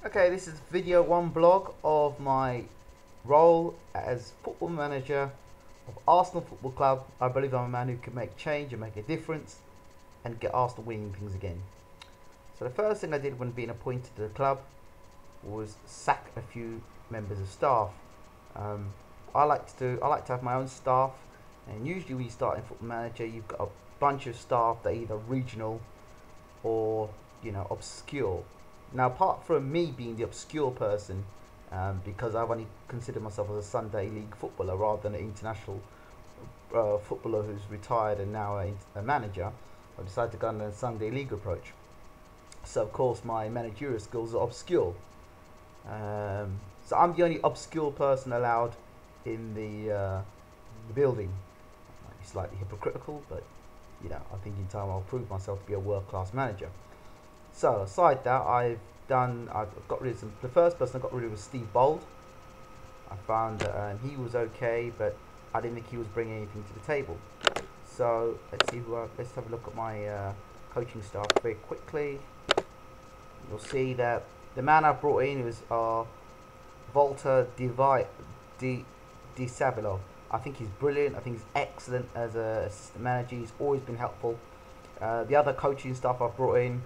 Okay, this is video one blog of my role as football manager of Arsenal Football Club. I believe I'm a man who can make change and make a difference and get Arsenal winning things again. So the first thing I did when being appointed to the club was sack a few members of staff. I like to have my own staff, and usually when you start in football manager, you've got a bunch of staff that are either regional or obscure. Now, apart from me being the obscure person, because I've only considered myself as a Sunday League footballer rather than an international footballer who's retired and now a manager, I decided to go on the Sunday League approach. So, of course, my managerial skills are obscure. So I'm the only obscure person allowed in the building. Might be slightly hypocritical, but I think in time I'll prove myself to be a world-class manager. So aside that, I've got rid of the first person I got rid of was Steve Bold. I found that he was okay, but I didn't think he was bringing anything to the table. So let's have a look at my coaching staff very quickly. You'll see that the man I brought in was Walter Di Savilo. I think he's brilliant. I think he's excellent as an assistant manager. He's always been helpful. The other coaching staff I've brought in,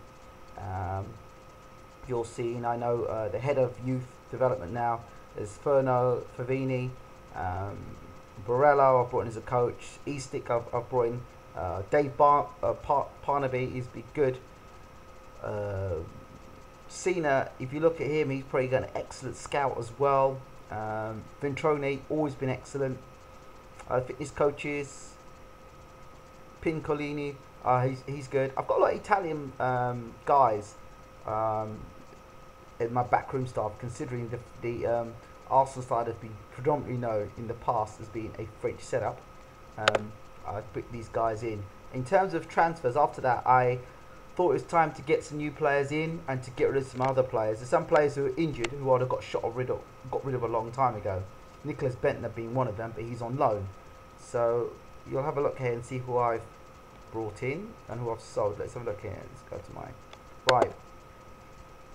you'll see, and I know the head of youth development now is Ferno Favini. Borello I've brought in as a coach. Eastick I've brought in. Dave Parnaby, he's been good. Cena, if you look at him, he's probably got an excellent scout as well. Ventrone, always been excellent. Fitness coaches, Pincolini, he's good. I've got a lot of Italian guys in my backroom staff, considering the Arsenal side has been predominantly known in the past as being a French setup. I put these guys in. In terms of transfers, after that, I thought it was time to get some new players in and to get rid of some other players. There's some players who are injured who I'd have got rid of a long time ago. Nicholas Bentner being one of them, but he's on loan. So you'll have a look here and see who I've brought in and who I've sold. Let's have a look here. Let's go to my right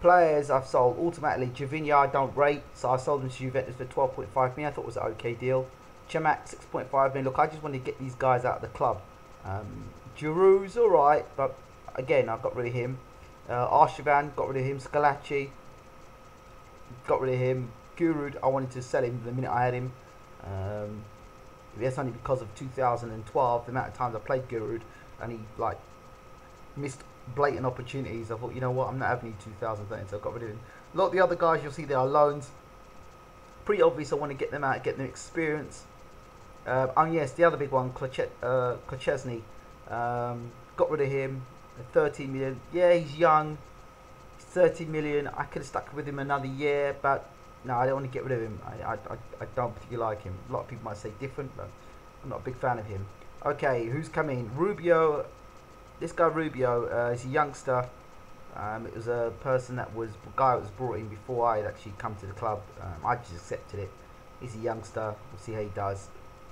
players I've sold automatically. Javinia I don't rate, so I sold him to Juventus for 12.5 million. I thought it was an okay deal. Chamak 6.5 million. Look, I just wanted to get these guys out of the club. Giroud's alright, but again, I got rid of him. Arshavan, got rid of him. Scalacci, got rid of him. Giroud, I wanted to sell him the minute I had him. That's only because of 2012, the amount of times I played Giroud, and he missed blatant opportunities. I thought, you know what, I'm not having any 2013, so I got rid of him. A lot of the other guys you'll see they are loans. Pretty obvious I want to get them out, get them experience. And yes, the other big one, Klechesny, got rid of him. 13 million. Yeah, he's young. He's 13 million. I could have stuck with him another year, but no, I don't want to get rid of him. I don't particularly like him. A lot of people might say different, but I'm not a big fan of him. Okay, who's coming? Rubio. This guy Rubio is a youngster. It was a person that was guy that was brought in before I had actually come to the club. I just accepted it. He's a youngster. We'll see how he does.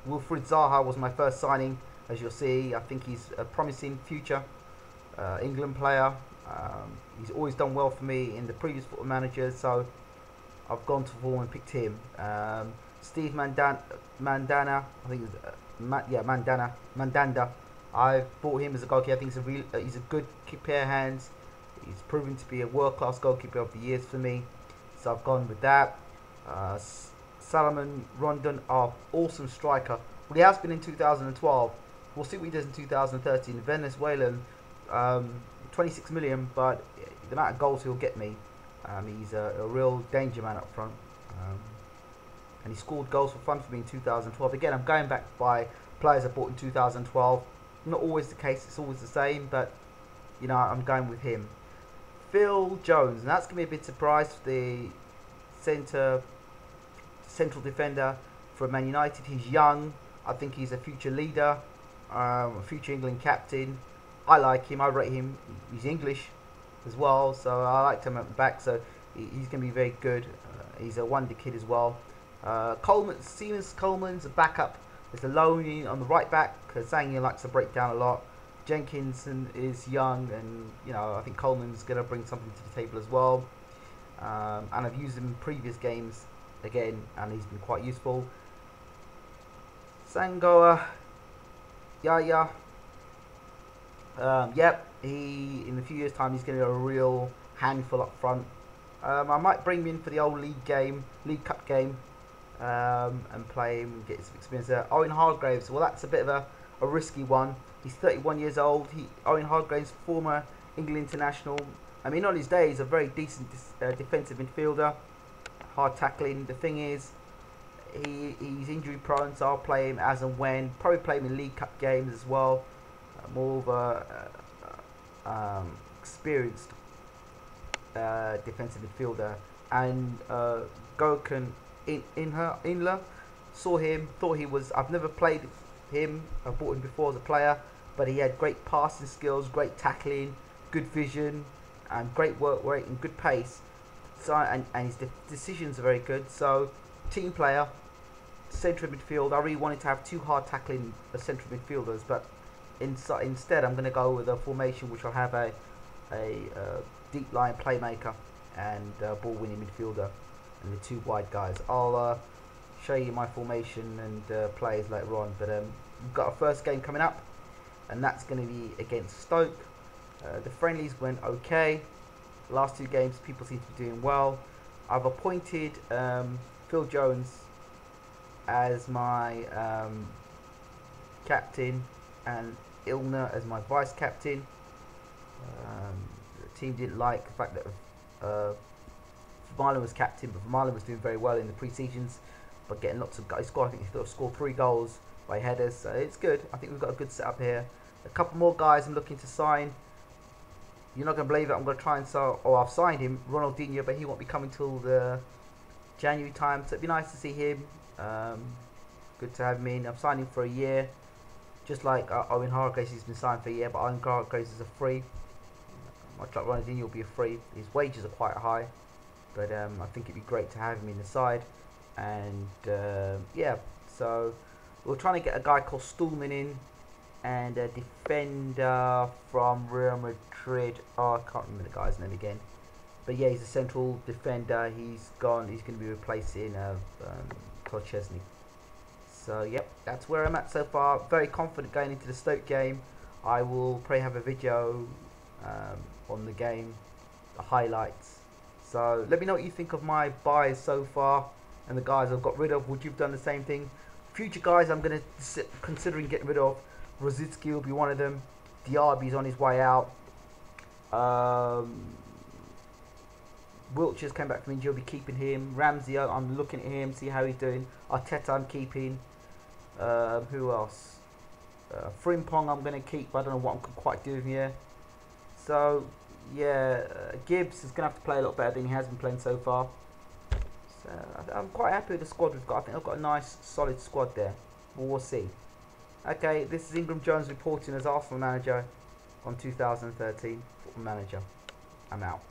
Wilfried Zaha was my first signing. As you'll see, I think he's a promising future England player. He's always done well for me in the previous football managers, so I've gone to form and picked him. Steve Mandanda, I think Mandanda. I bought him as a goalkeeper. I think he's a good pair of hands. He's proven to be a world-class goalkeeper of the years for me, so I've gone with that. Salomon Rondon, awesome striker. Well, he has been in 2012. We'll see what he does in 2013. Venezuelan, 26 million, but the amount of goals he'll get me, he's a real danger man up front. And he scored goals for fun for me in 2012. Again, I'm going back by players I bought in 2012. Not always the case, it's always the same, but I'm going with him. Phil Jones, and that's going to be a bit surprised for the central defender for Man United. He's young. I think he's a future leader, a future England captain. I like him. I rate him. He's English as well, so I like him at the back. So he's going to be very good. He's a wonder kid as well. Seamus Coleman's a backup. There's a loan on the right back because Sangha likes to break down a lot. Jenkinson is young, and I think Coleman's going to bring something to the table as well. and I've used him in previous games again, and he's been quite useful. Sangoa, Yaya. Yep, in a few years' time he's going to be a real handful up front. I might bring him in for the old League Cup game, and play him and get some experience there. Owen Hargreaves, well, that's a bit of a risky one. He's 31 years old. Owen Hargreaves, former England international. I mean, on his day, he's a very decent defensive midfielder, hard tackling. The thing is, he's injury prone, so I'll play him as and when. Probably play him in League Cup games as well. More of a experienced defensive midfielder. And Gökhan Inler, saw him, thought he was. I've never played him. I bought him before as a player, but he had great passing skills, great tackling, good vision, and great work rate and good pace. So and his decisions are very good. So team player, central midfield. I really wanted to have two hard tackling central midfielders, but instead I'm going to go with a formation which will have a deep line playmaker and ball winning midfielder and the two wide guys. I'll show you my formation and plays later on, but we've got our first game coming up, and that's going to be against Stoke. The friendlies went okay. The last two games people seem to be doing well. I've appointed Phil Jones as my captain and Ilner as my vice captain. The team didn't like the fact that Vermaelen was captain, but Vermaelen was doing very well in the pre-seasons, but getting lots of guys. I think he scored 3 goals by headers, so it's good. I think we've got a good setup here. A couple more guys I'm looking to sign. You're not going to believe it. I'm going to try and sell. Oh, I've signed him, Ronaldinho, but he won't be coming till the January time, so it'd be nice to see him. Good to have him in. I've signed him for a year, just like Owen Hargreaves. He's been signed for a year, but Owen Hargreaves is a free. Much like Ronaldinho will be a free. His wages are quite high, but I think it'd be great to have him in the side. And yeah, so we're trying to get a guy called Stulman in, and a defender from Real Madrid. Oh, I can't remember the guy's name again, but yeah, he's a central defender. He's gone. He's going to be replacing Todd Chesney. So yep, that's where I'm at so far. Very confident going into the Stoke game. I will probably have a video on the game, the highlights. So let me know what you think of my buys so far and the guys I've got rid of. Would you have done the same thing? Future guys I'm going to considering getting rid of. Rosicki will be one of them. Diaby's on his way out. Wiltshire's came back from injury, I'll be keeping him. Ramsey, I'm looking at him, see how he's doing. Arteta I'm keeping. Who else? Frimpong I'm going to keep, but I don't know what I'm quite doing here. So, yeah, Gibbs is going to have to play a lot better than he has been playing so far. So, I'm quite happy with the squad we've got. I think I've got a nice, solid squad there. But we'll see. Okay, this is Ingram Jones reporting as Arsenal manager on 2013 Football Manager. I'm out.